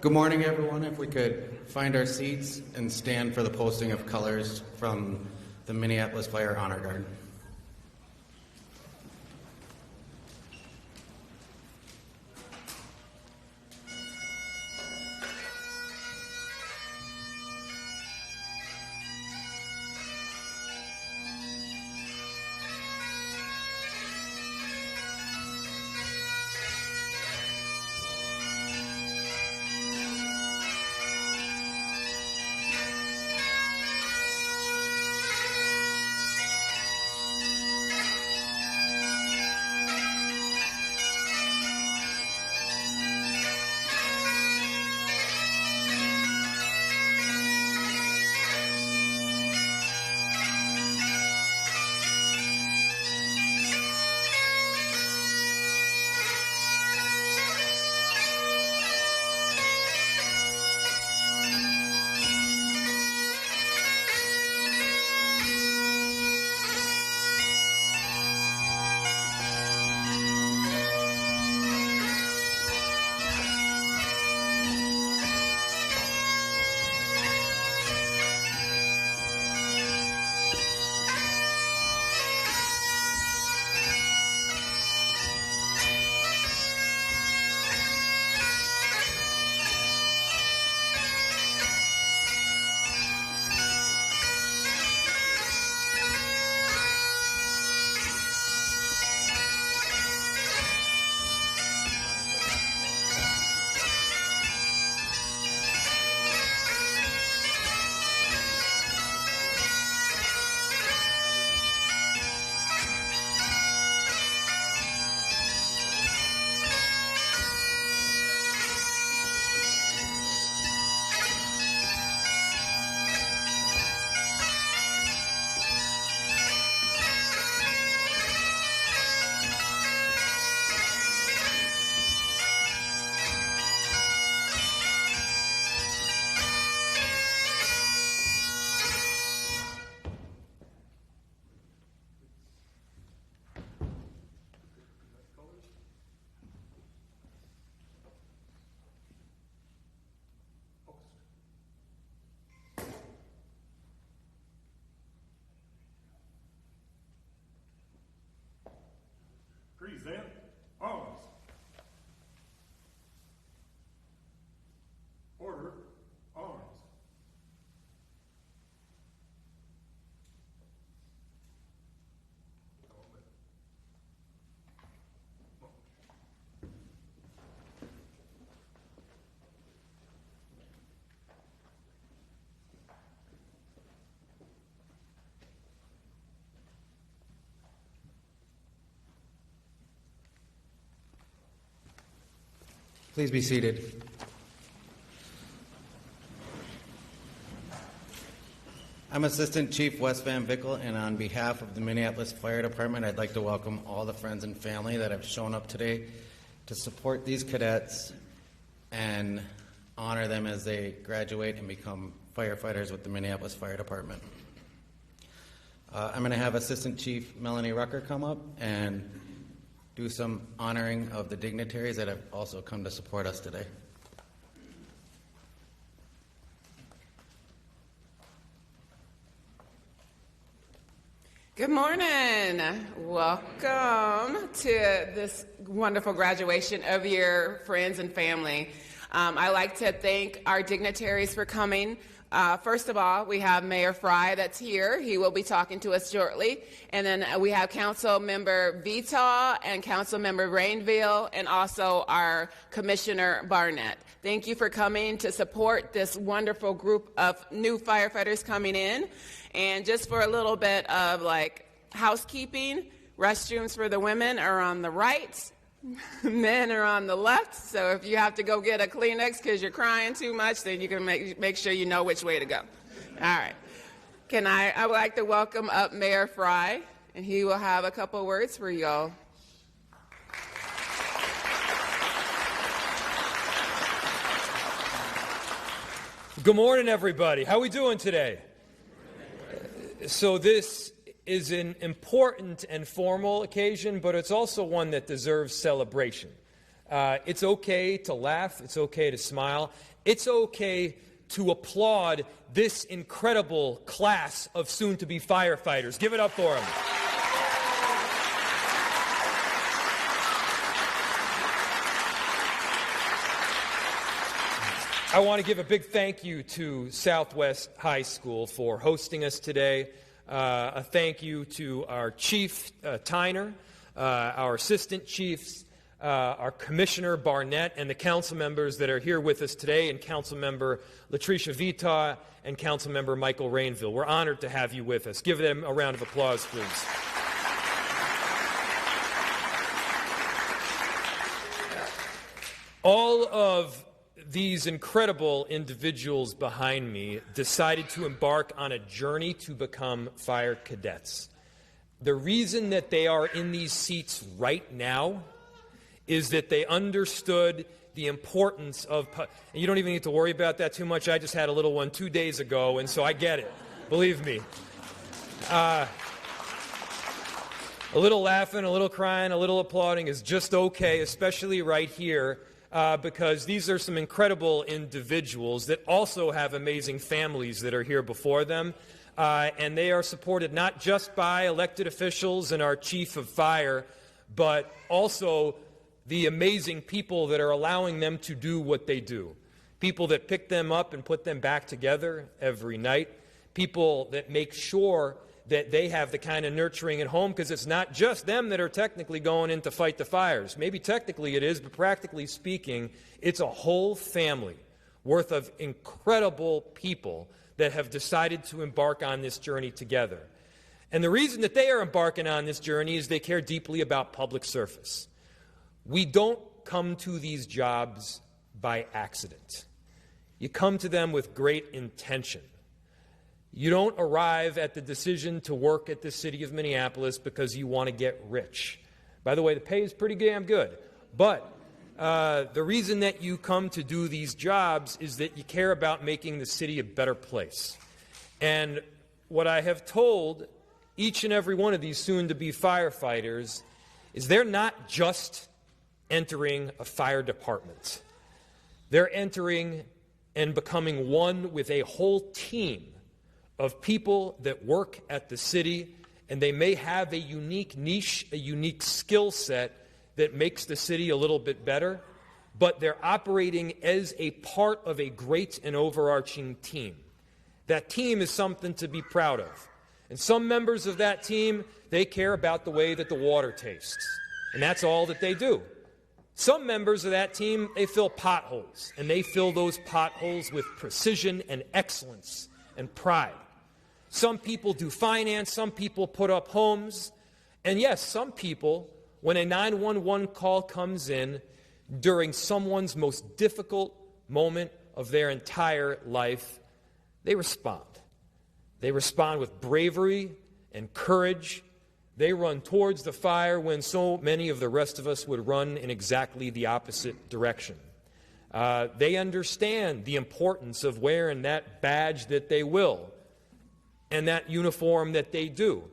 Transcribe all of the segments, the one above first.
Good morning, everyone. If we could find our seats and stand for the posting of colors from the Minneapolis Fire Honor Guard. Present arms. Order arms. Please be seated. I'm Assistant Chief Wes Van Vickel, and on behalf of the Minneapolis Fire Department, I'd like to welcome all the friends and family that have shown up today to support these cadets and honor them as they graduate and become firefighters with the Minneapolis Fire Department. I'm going to have Assistant Chief Melanie Rucker come up and do some honoring of the dignitaries that have also come to support us today. Good morning. Welcome to this wonderful graduation of your friends and family. I'd like to thank our dignitaries for coming. First of all, we have Mayor Fry that's here. He will be talking to us shortly. And then we have Council Member Vitaw and Council Member Rainville and also our Commissioner Barnett. Thank you for coming to support this wonderful group of new firefighters coming in. And just for a little bit of housekeeping, restrooms for the women are on the right. Men are on the left, so if you have to go get a Kleenex because you're crying too much, then you can make sure you know which way to go. All right. I would like to welcome up Mayor Fry, and he will have a couple words for you all. Good morning, everybody. How are we doing today? So this is an important and formal occasion, but it's also one that deserves celebration. It's okay to laugh. It's okay to smile. It's okay to applaud this incredible class of soon-to-be firefighters. Give it up for them. I want to give a big thank you to Southwest High School for hosting us today. A thank you to our Chief Tyner, our Assistant Chiefs, our Commissioner Barnett, and the council members that are here with us today, and Council Member Latricia Vita and Council Member Michael Rainville. We're honored to have you with us. Give them a round of applause, please. All of these incredible individuals behind me decided to embark on a journey to become fire cadets. The reason that they are in these seats right now is that they understood the importance of, and you don't even need to worry about that too much. I just had a little one 2 days ago, and so I get it. Believe me. A little laughing, a little crying, a little applauding is just okay, especially right here. Because these are some incredible individuals that also have amazing families that are here before them. And they are supported not just by elected officials and our chief of fire, but also the amazing people that are allowing them to do what they do. People that pick them up and put them back together every night. People that make sure that they have the kind of nurturing at home, because it's not just them that are technically going in to fight the fires. Maybe technically it is, but practically speaking, it's a whole family worth of incredible people that have decided to embark on this journey together. And the reason that they are embarking on this journey is they care deeply about public service. We don't come to these jobs by accident. You come to them with great intention. You don't arrive at the decision to work at the city of Minneapolis because you want to get rich. By the way, the pay is pretty damn good. But the reason that you come to do these jobs is that you care about making the city a better place. And what I have told each and every one of these soon-to-be firefighters is they're not just entering a fire department. They're entering and becoming one with a whole team of people that work at the city, and they may have a unique niche, a unique skill set that makes the city a little bit better, but they're operating as a part of a great and overarching team. That team is something to be proud of. And some members of that team, they care about the way that the water tastes, and that's all that they do. Some members of that team, they fill potholes, and they fill those potholes with precision and excellence and pride. Some people do finance, some people put up homes, and yes, some people, when a 911 call comes in during someone's most difficult moment of their entire life, they respond. They respond with bravery and courage. They run towards the fire when so many of the rest of us would run in exactly the opposite direction. They understand the importance of wearing that badge that they will and that uniform that they do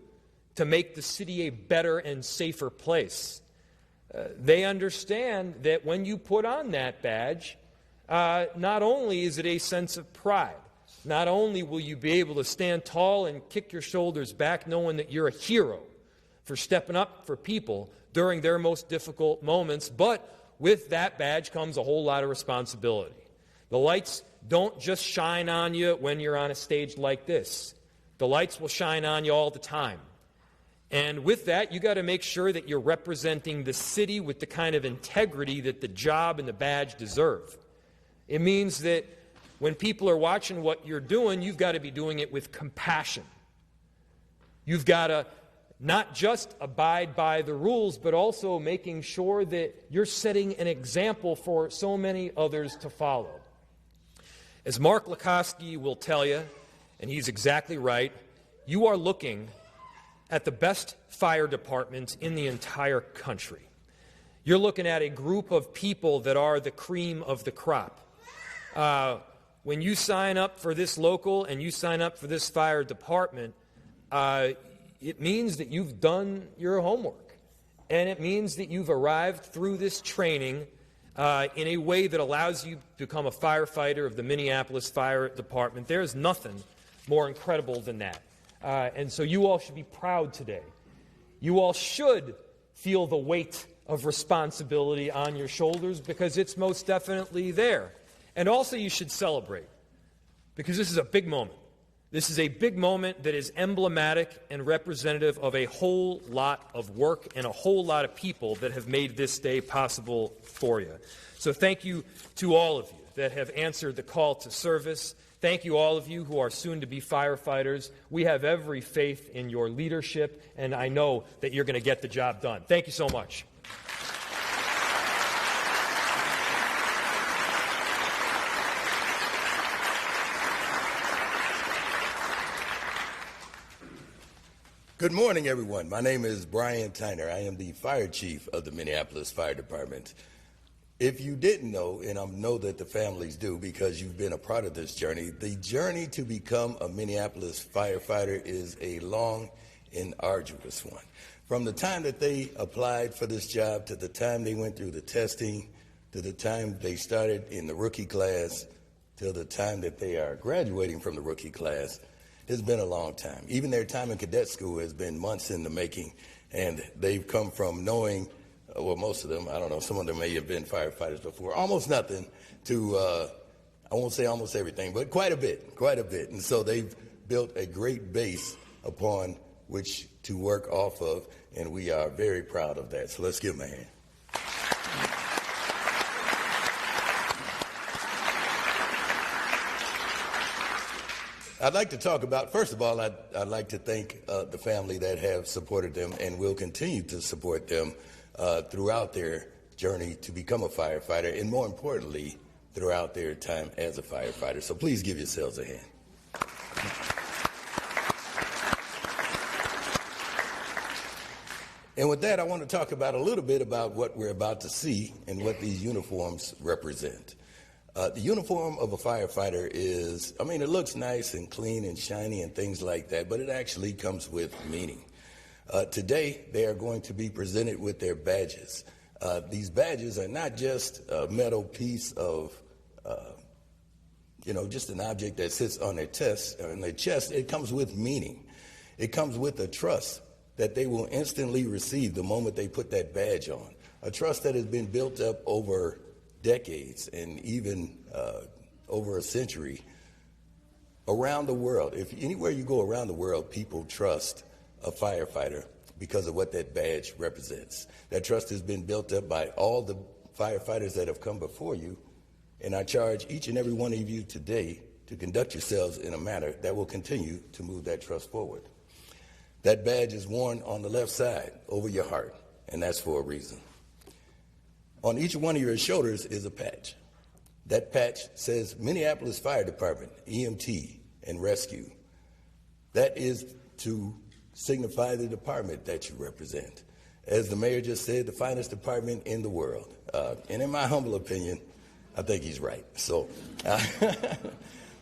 to make the city a better and safer place. They understand that when you put on that badge, not only is it a sense of pride, not only will you be able to stand tall and kick your shoulders back knowing that you're a hero for stepping up for people during their most difficult moments, but with that badge comes a whole lot of responsibility. The lights don't just shine on you when you're on a stage like this. The lights will shine on you all the time. And with that, you got to make sure that you're representing the city with the kind of integrity that the job and the badge deserve. It means that when people are watching what you're doing, you've got to be doing it with compassion. You've got to not just abide by the rules, but also making sure that you're setting an example for so many others to follow. As Mark Lukowski will tell you, and he's exactly right, you are looking at the best fire department in the entire country. You're looking at a group of people that are the cream of the crop. When you sign up for this local and you sign up for this fire department, it means that you've done your homework. And it means that you've arrived through this training in a way that allows you to become a firefighter of the Minneapolis Fire Department. There is nothing more incredible than that. And so you all should be proud today. You all should feel the weight of responsibility on your shoulders because it's most definitely there. And also you should celebrate because this is a big moment. This is a big moment that is emblematic and representative of a whole lot of work and a whole lot of people that have made this day possible for you. So thank you to all of you that have answered the call to service. Thank you, all of you who are soon to be firefighters. We have every faith in your leadership, and I know that you're going to get the job done. Thank you so much. Good morning, everyone. My name is Brian Tyner. I am the fire chief of the Minneapolis Fire Department. If you didn't know, and I know that the families do because you've been a part of this journey, the journey to become a Minneapolis firefighter is a long and arduous one. From the time that they applied for this job to the time they went through the testing, to the time they started in the rookie class, till the time that they are graduating from the rookie class, it's been a long time. Even their time in cadet school has been months in the making, and they've come from knowing, well, most of them, I don't know, some of them may have been firefighters before, almost nothing to, I won't say almost everything, but quite a bit. And so they've built a great base upon which to work off of, and we are very proud of that. So let's give them a hand. I'd like to talk about, first of all, I'd like to thank the family that have supported them and will continue to support them throughout their journey to become a firefighter, and more importantly, throughout their time as a firefighter. So please give yourselves a hand. And with that, I want to talk about a little bit about what we're about to see and what these uniforms represent. The uniform of a firefighter is, I mean, it looks nice and clean and shiny and things like that, but it actually comes with meaning. Today, they are going to be presented with their badges. These badges are not just a metal piece of, just an object that sits on their chest. It comes with meaning. It comes with a trust that they will instantly receive the moment they put that badge on. A trust that has been built up over decades and even over a century around the world. If anywhere you go around the world, people trust a firefighter because of what that badge represents. That trust has been built up by all the firefighters that have come before you, and I charge each and every one of you today to conduct yourselves in a manner that will continue to move that trust forward. That badge is worn on the left side over your heart, and that's for a reason. On each one of your shoulders is a patch. That patch says Minneapolis Fire Department, EMT, and Rescue. That is to signify the department that you represent. As the mayor just said, the finest department in the world. And in my humble opinion, I think he's right. So,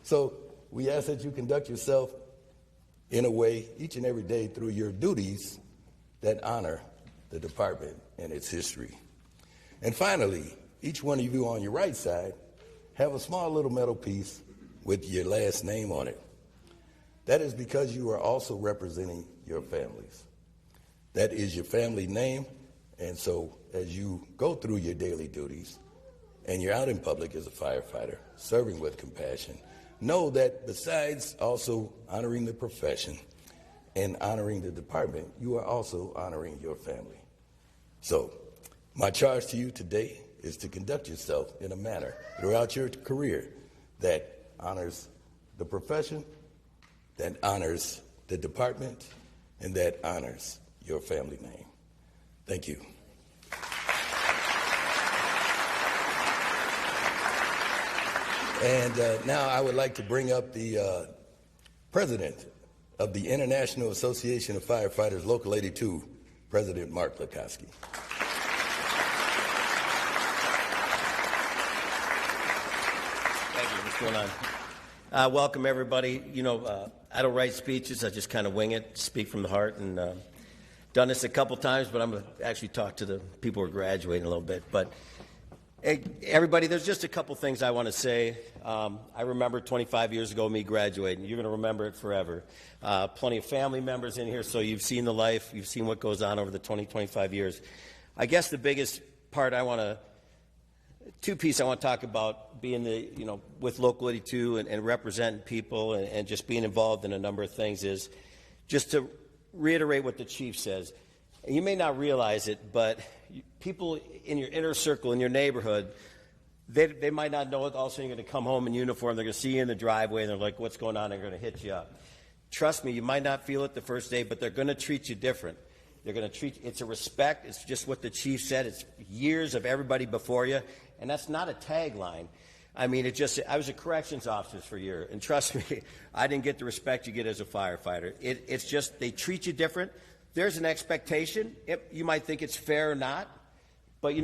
so we ask that you conduct yourself in a way each and every day through your duties that honor the department and its history. And finally, each one of you on your right side have a small little metal piece with your last name on it. That is because you are also representing your families. That is your family name, and so as you go through your daily duties and you're out in public as a firefighter, serving with compassion, know that besides also honoring the profession and honoring the department, you are also honoring your family. So, my charge to you today is to conduct yourself in a manner throughout your career that honors the profession, that honors the department, and that honors your family name. Thank you. And now I would like to bring up the president of the International Association of Firefighters, Local 82, President Mark Lukoski. Going on. Welcome, everybody. I don't write speeches. I just kind of wing it, speak from the heart, and done this a couple times, but I'm going to actually talk to the people who are graduating a little bit. But Hey, everybody, there's just a couple things I want to say. I remember 25 years ago me graduating. You're going to remember it forever. Plenty of family members in here, so you've seen the life. You've seen what goes on over the 25 years. I guess the biggest part two pieces I want to talk about being with Local 82 and representing people and just being involved in a number of things is just to reiterate what the chief says. And you may not realize it, but people in your inner circle, in your neighborhood, they might not know it. All of a sudden, you're going to come home in uniform. They're going to see you in the driveway, and they're like, what's going on? They're going to hit you up. Trust me, you might not feel it the first day, but they're going to treat you different. They're going to treat it's a respect. It's just what the chief said. It's years of everybody before you, and that's not a tagline. I mean, I was a corrections officer for a year, and trust me, I didn't get the respect you get as a firefighter. It's just they treat you different. There's an expectation. You might think it's fair or not, but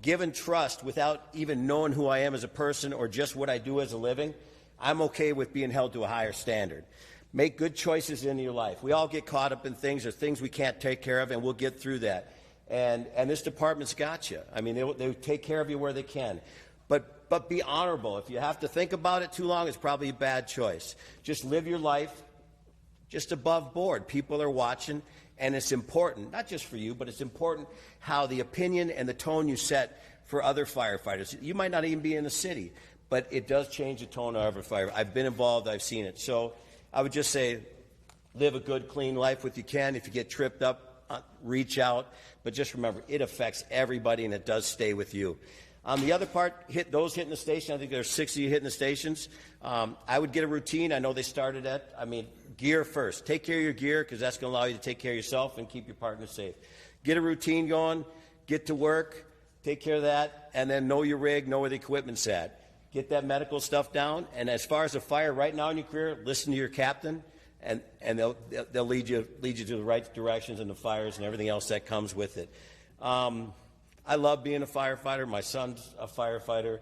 given trust without even knowing who I am as a person or just what I do as a living, I'm okay with being held to a higher standard. Make good choices in your life. We all get caught up in things or things we can't take care of, and we'll get through that. And this department's got you. I mean, they take care of you where they can. But be honorable. If you have to think about it too long, it's probably a bad choice. Just live your life just above board. People are watching. And it's important, not just for you, but it's important how the opinion and the tone you set for other firefighters. You might not even be in the city, but it does change the tone of every firefighter. I've been involved. I've seen it. So I would just say live a good, clean life if you can. If you get tripped up, reach out. But just remember, it affects everybody, and it does stay with you. On the other part, those hitting the station, I think there's 6 of you hitting the stations. I would get a routine. I know they started gear first. Take care of your gear because that's going to allow you to take care of yourself and keep your partner safe. Get a routine going. Get to work. Take care of that. And then know your rig. Know where the equipment's at. Get that medical stuff down. And as far as a fire right now in your career, listen to your captain, and they'll lead you to the right directions and the fires and everything else that comes with it. I love being a firefighter. My son's a firefighter.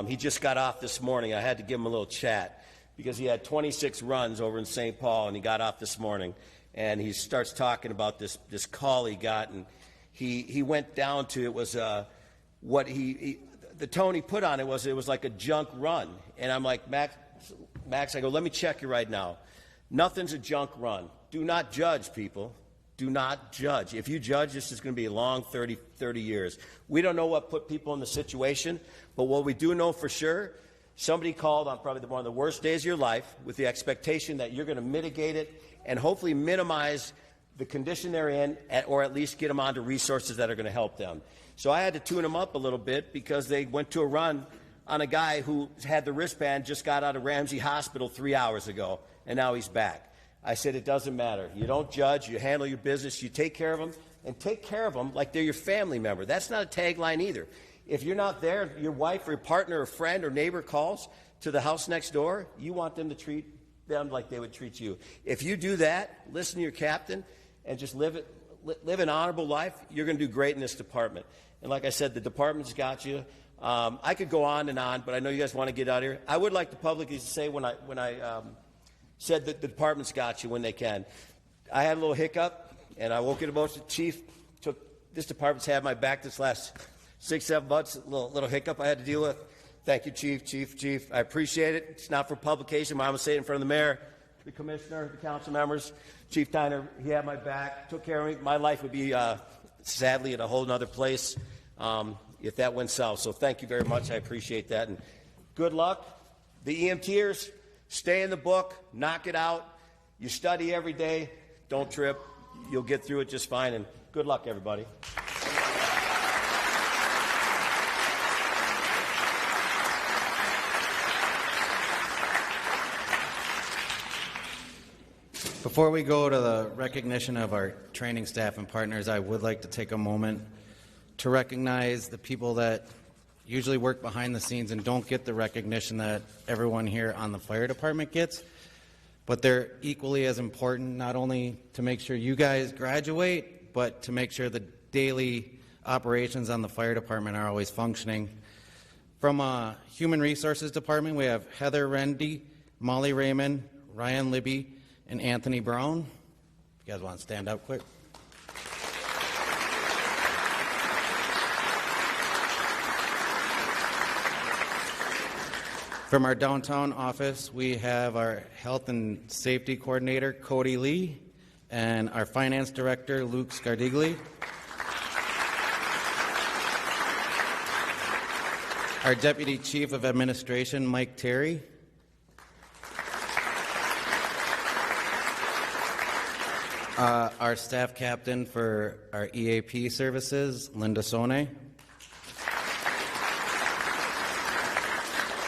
He just got off this morning. I had to give him a little chat because he had 26 runs over in St. Paul, and he got off this morning. And he starts talking about this call he got, and he went down to it was the tone he put on it was like a junk run. And I'm like, Max, I go, let me check you right now. Nothing's a junk run. Do not judge, people. Do not judge. If you judge, this is going to be a long 30 years. We don't know what put people in the situation, but what we do know for sure, somebody called on probably one of the worst days of your life with the expectation that you're going to mitigate it and hopefully minimize the condition they're in, or at least get them onto resources that are going to help them. So I had to tune them up a little bit because they went to a run on a guy who had the wristband, just got out of Ramsey Hospital 3 hours ago, and now he's back. I said, it doesn't matter. You don't judge. You handle your business. You take care of them, and take care of them like they're your family member. That's not a tagline either. If you're not there, your wife or your partner or friend or neighbor calls to the house next door, you want them to treat them like they would treat you. If you do that, listen to your captain, and just live an honorable life, you're going to do great in this department. And like I said, the department's got you. I could go on, but I know you guys want to get out of here. I would like to publicly say when I said that the department's got you when they can. I had a little hiccup, and I woke in about the chief. This department's had my back this last 6-7 months. A little hiccup I had to deal with. Thank you, Chief. I appreciate it. It's not for publication. I'm going to say it in front of the mayor, the commissioner, the council members. Chief Tyner, he had my back, took care of me. My life would be, sadly, in a whole other place if that went south. So thank you very much. I appreciate that. And good luck. The EMTers, stay in the book, knock it out. You study every day. Don't trip. You'll get through it just fine. And good luck, everybody. Before we go to the recognition of our training staff and partners, I would like to take a moment to recognize the people that usually work behind the scenes and don't get the recognition that everyone here on the fire department gets, but they're equally as important, not only to make sure you guys graduate, but to make sure the daily operations on the fire department are always functioning. From Human Resources Department, we have Heather Rendy, Molly Raymond, Ryan Libby, and Anthony Brown. If you guys want to stand up quick. From our downtown office, we have our health and safety coordinator, Cody Lee, and our finance director, Luke Scardigli. Our deputy chief of administration, Mike Terry. Our staff captain for our EAP services, Linda Sone.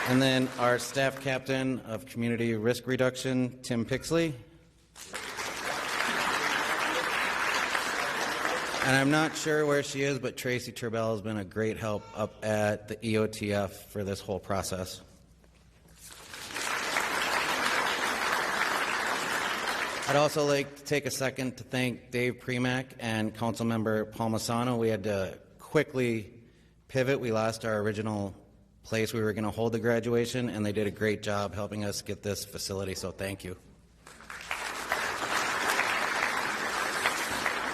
And then our staff captain of community risk reduction, Tim Pixley. And I'm not sure where she is, but Tracy Turbell has been a great help up at the EOTF for this whole process. I'd also like to take a second to thank Dave Premack and Councilmember Palmisano. We had to quickly pivot. We lost our original place we were going to hold the graduation, and they did a great job helping us get this facility, so thank you.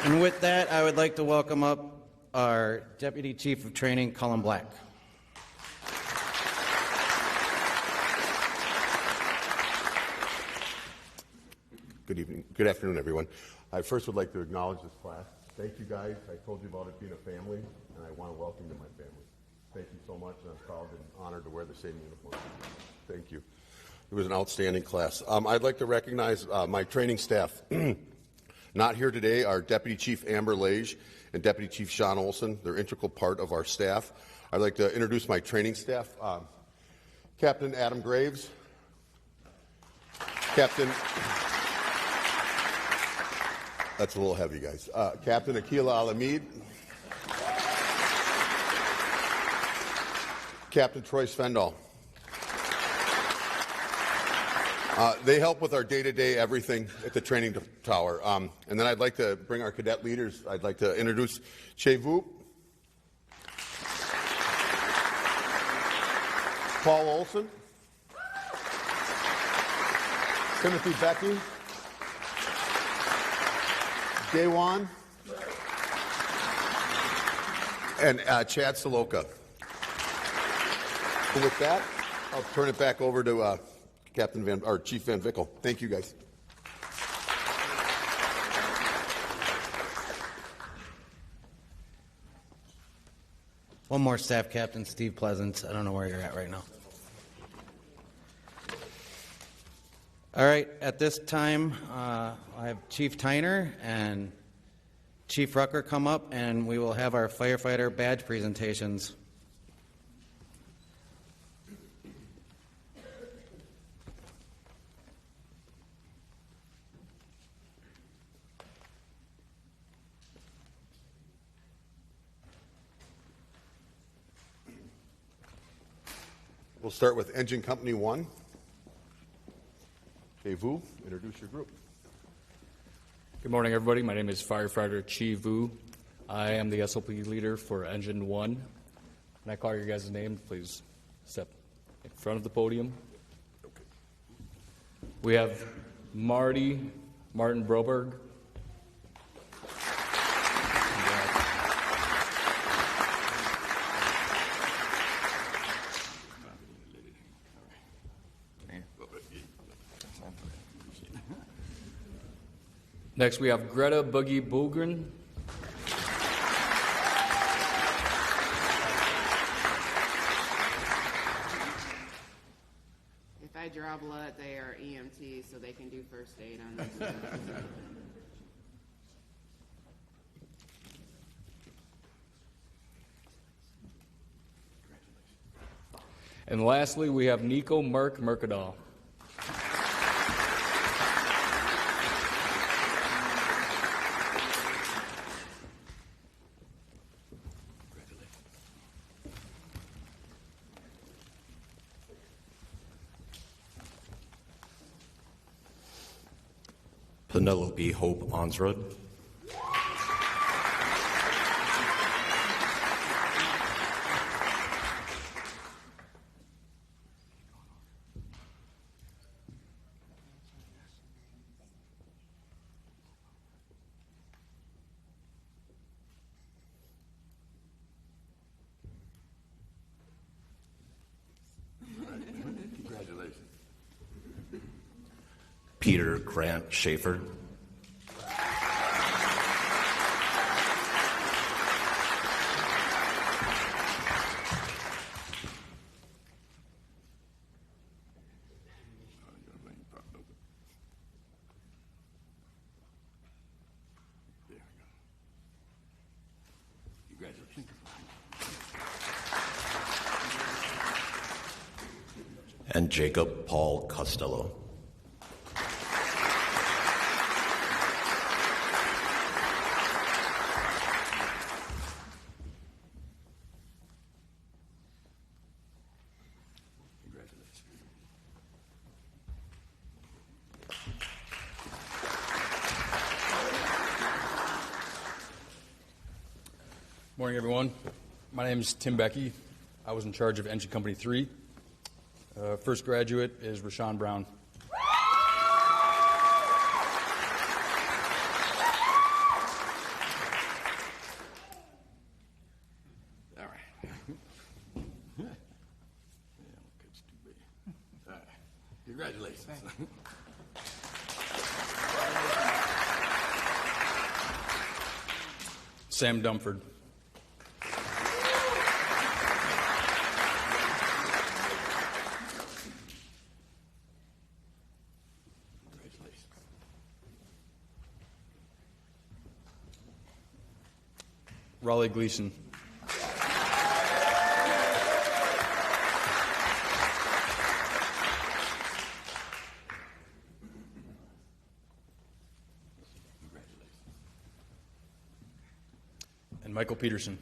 And with that, I would like to welcome up our Deputy Chief of Training, Colin Black. Good evening. Good afternoon, everyone. I first would like to acknowledge this class. Thank you, guys. I told you about it being a family, and I want to welcome you to my family. Thank you so much, and I'm proud and honored to wear the same uniform. Thank you. It was an outstanding class. I'd like to recognize my training staff. Not here today are Deputy Chief Amber Lage and Deputy Chief Sean Olson. They're an integral part of our staff. I'd like to introduce my training staff. Captain Adam Graves. Captain... That's a little heavy, guys. Captain Akila Alamid. Captain Troy Svendal. They help with our day-to-day everything at the training tower. And then I'd like to bring our cadet leaders. I'd like to introduce Che Vu, Paul Olson, Timothy Becky, Daywan, and Chad Saloka. And with that, I'll turn it back over to Chief Van Vickle. Thank you, guys. One more staff captain, Steve Pleasance. I don't know where you're at right now. All right, at this time, I have Chief Tyner and Chief Rucker come up, and we will have our firefighter badge presentations. We'll start with Engine Company 1. Okay, Vu, introduce your group. Good morning, everybody. My name is Firefighter Chi Vu. I am the SOP leader for Engine 1. When I call your guys' name, please step in front of the podium. Okay. We have Martin Broberg. Next, we have Greta Boogie Bogren. If I draw blood, they are EMT, so they can do first aid on this. And lastly, we have Nico Mercadal. Penelope Hope Onsrud. Peter Grant Schaefer. And Jacob Paul Costello. Morning, everyone. My name is Tim Becky. I was in charge of Engine Company 3. First graduate is Rashawn Brown. All right. Congratulations. Sam Dumford. Raleigh Gleason. And Michael Peterson.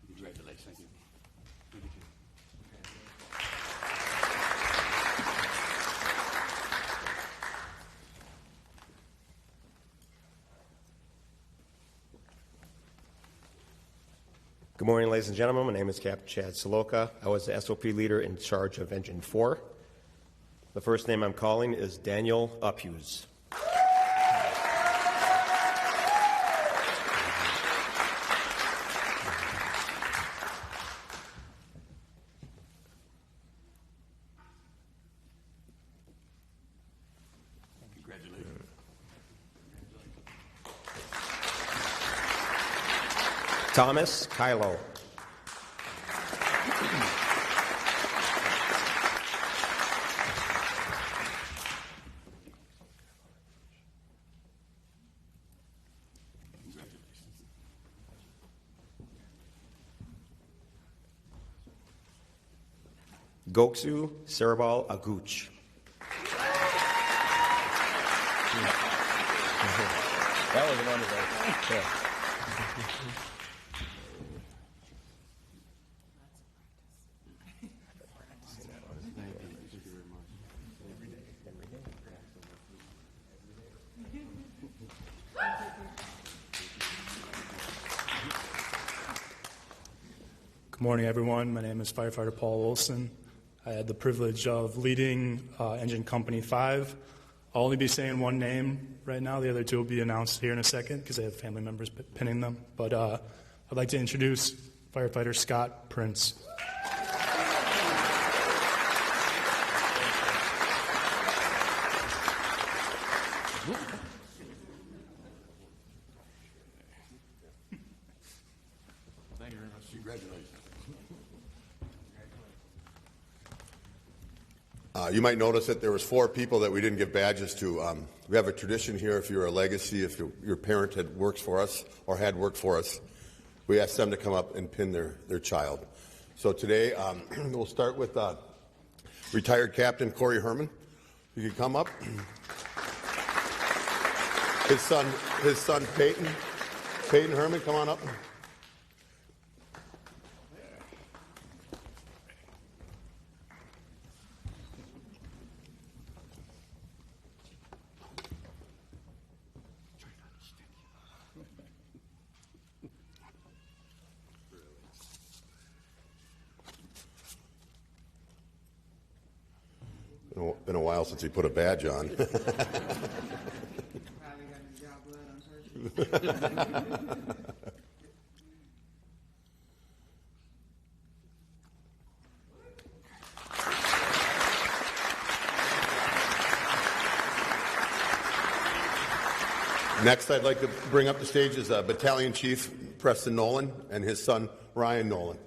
Congratulations. Good morning, ladies and gentlemen. My name is Captain Chad Saloka. I was the SOP leader in charge of Engine 4. The first name I'm calling is Daniel Uphughes. Congratulations. Thomas Kylo. Goksu Cerebral Aguch. That was wonderful. Yeah. Good morning, everyone. My name is Firefighter Paul Olson. I had the privilege of leading Engine Company 5. I'll only be saying one name right now. The other two will be announced here in a second because I have family members pinning them. But I'd like to introduce Firefighter Scott Prince. Thank you very much. Congratulations. You might notice that there was 4 people that we didn't give badges to. We have a tradition here. If you're a legacy, if your parent had worked for us or had worked for us, we ask them to come up and pin their child. So today we'll start with retired Captain Corey Herman. You can come up. His son Peyton Herman, come on up. Been a while since he put a badge on. Next, I'd like to bring up the stage is Battalion Chief Preston Nolan and his son, Ryan Nolan.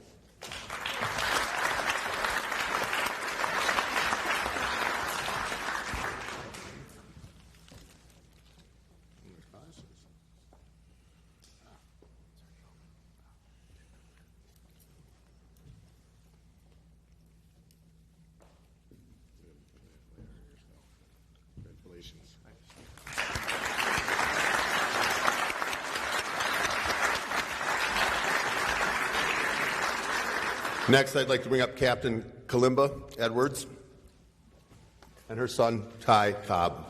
Next, I'd like to bring up Captain Kalimba Edwards and her son, Ty Cobb.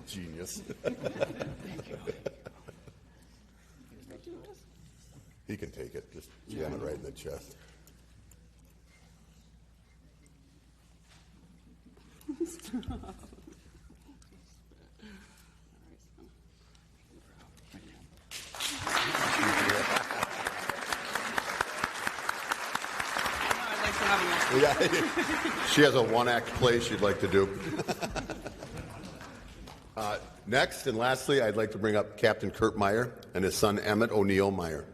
Genius. He can take it. Just jam it right in the chest. Yeah. She has a one-act play she'd like to do. Next and lastly, I'd like to bring up Captain Kurt Meyer and his son Emmett O'Neill Meyer.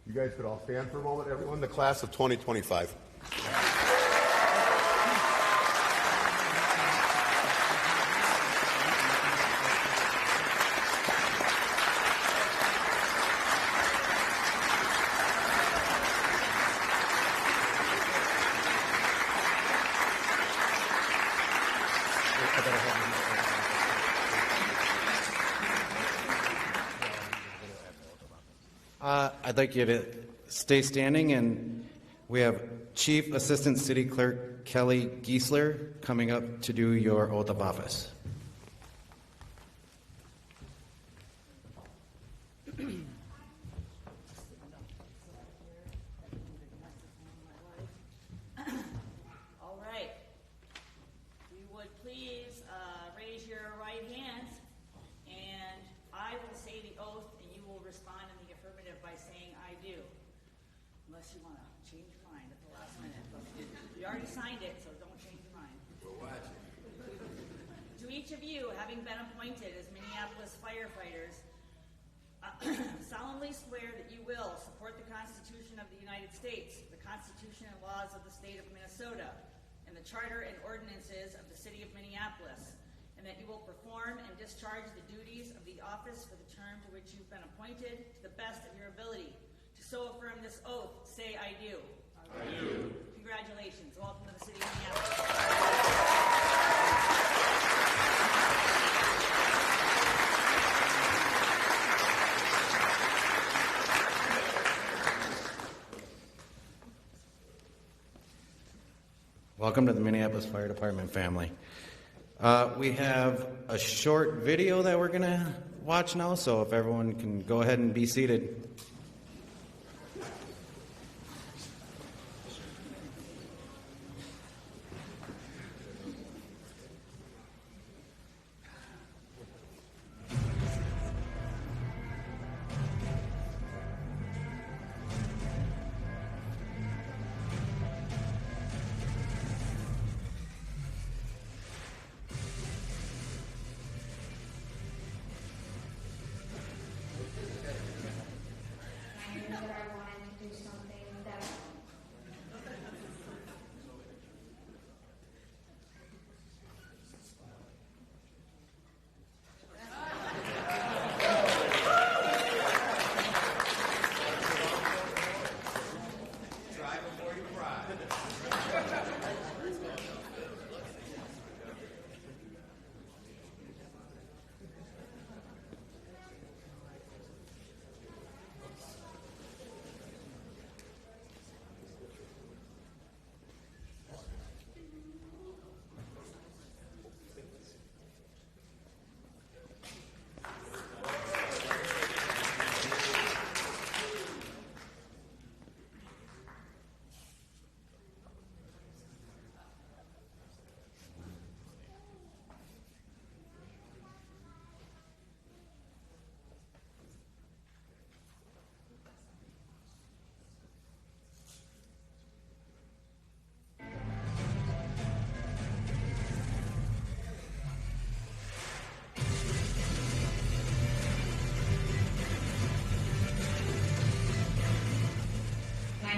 You guys could all stand for a moment, everyone. The class of 2025. I'd like you to stay standing, and we have Chief Assistant City Clerk Kelly Giesler coming up to do your oath of office. All right. If you would please raise your right hand, and I will say the oath, and you will respond in the affirmative by saying I do. Unless you want to change your mind at the last minute. But you already signed it, so don't change your mind. To each of you, having been appointed as Minneapolis firefighters, solemnly swear that you will support the Constitution of the United States, the Constitution and laws of the state of Minnesota, and the charter and ordinances of the city of Minneapolis, and that you will perform and discharge the duties of the office for the term to which you've been appointed to the best of your ability. To so affirm this oath, say I do. I do. Congratulations. Welcome to the city of Minneapolis. Welcome to the Minneapolis Fire Department family. We have a short video that we're going to watch now, so if everyone can go ahead and be seated.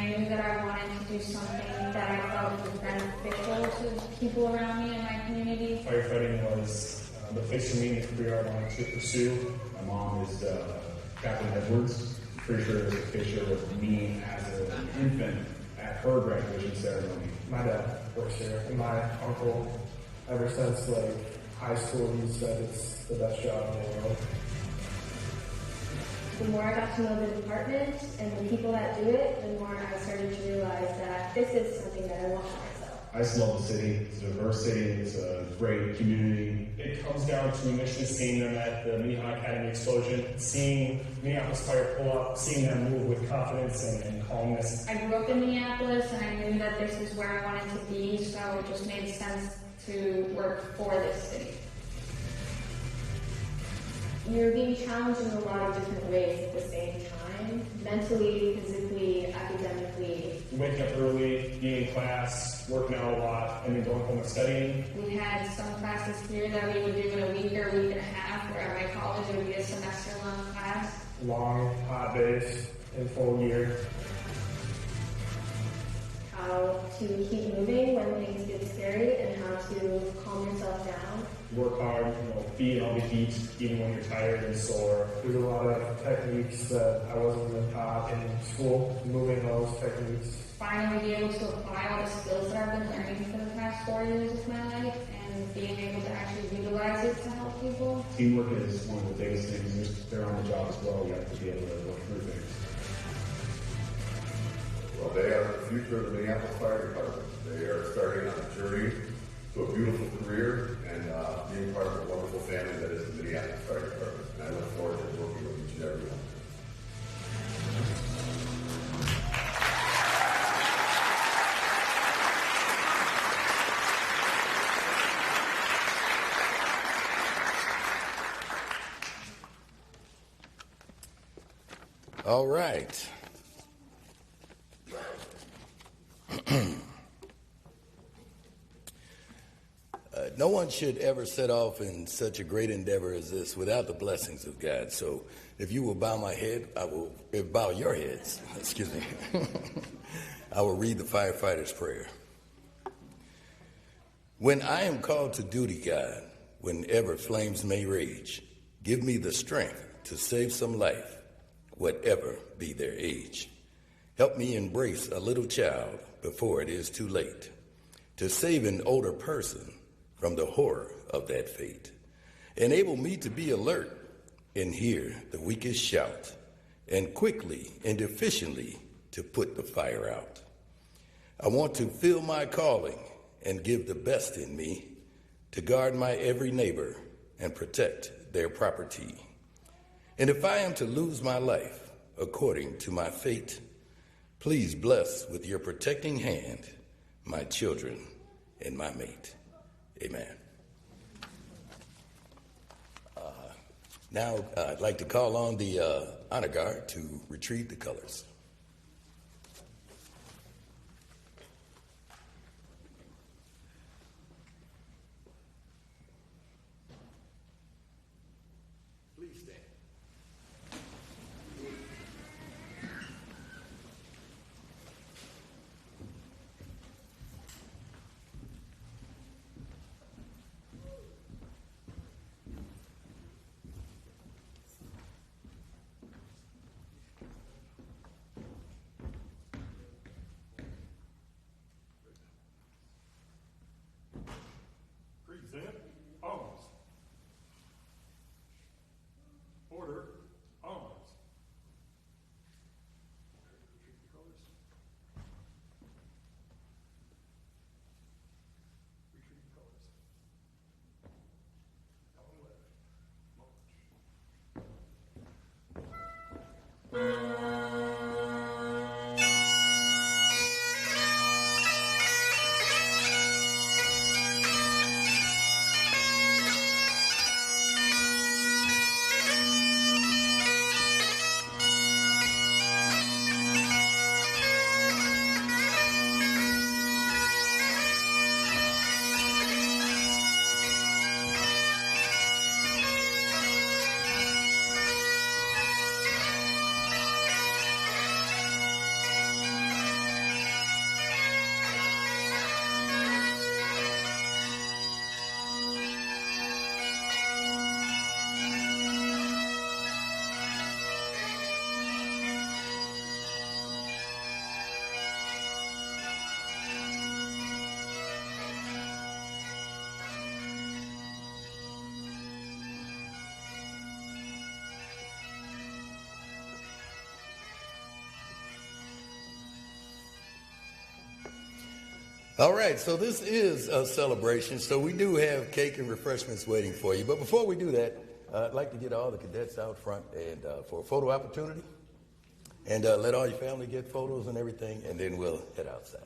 I knew that I wanted to do something that I felt was beneficial to people around me in my community. Firefighting was the place for me and the career I wanted to pursue. My mom is Captain Edwards. Pretty sure there's a picture of me as an infant at her graduation ceremony. My dad works here, and my uncle, ever since high school, he said it's the best job in the world. The more I got to know the department and the people that do it, the more I started to realize that this is something that I want for myself. I just love the city. It's a diverse city. It's a great community. It comes down to initially seeing them at the Minnehaha Academy Explosion, seeing Minneapolis Fire pull up, seeing them move with confidence and calmness. I grew up in Minneapolis, and I knew that this is where I wanted to be, so it just made sense to work for this city. You're being challenged in a lot of different ways at the same time, mentally, physically, academically. Waking up early, being in class, working out a lot, and then going home and studying. We had some classes here that we would do in a week or a week and a half, where at my college it would be a semester-long class. Long, hot days in full gear. How to keep moving when things get scary, and how to calm yourself down. Work hard, be in all the heat, even when you're tired and sore. There's a lot of techniques that I wasn't even taught in school, moving those techniques. Finally be able to apply all the skills that I've been learning for the past 4 years of my life, and being able to actually utilize it to help people. Teamwork is one of the biggest things. They're on the job as well. You have to be able to work through things. Well, they are the future of the Minneapolis Fire Department. They are starting on a journey to a beautiful career and being part of a wonderful family that is the Minneapolis Fire Department. And I look forward to working with each and every one. All right. No one should ever set off in such a great endeavor as this without the blessings of God. So if you will bow my head, bow your heads, excuse me. I will read the firefighter's prayer. When I am called to duty, God, whenever flames may rage, give me the strength to save some life, whatever be their age. Help me embrace a little child before it is too late, to save an older person from the horror of that fate. Enable me to be alert and hear the weakest shout, and quickly and efficiently to put the fire out. I want to fill my calling and give the best in me to guard my every neighbor and protect their property. And if I am to lose my life according to my fate, please bless with your protecting hand my children and my mate. Amen. Now I'd like to call on the honor guard to retrieve the colors. Please stand. All right, so this is a celebration, so we do have cake and refreshments waiting for you. But before we do that, I'd like to get all the cadets out front and for a photo opportunity, and let all your family get photos and everything, and then we'll head outside.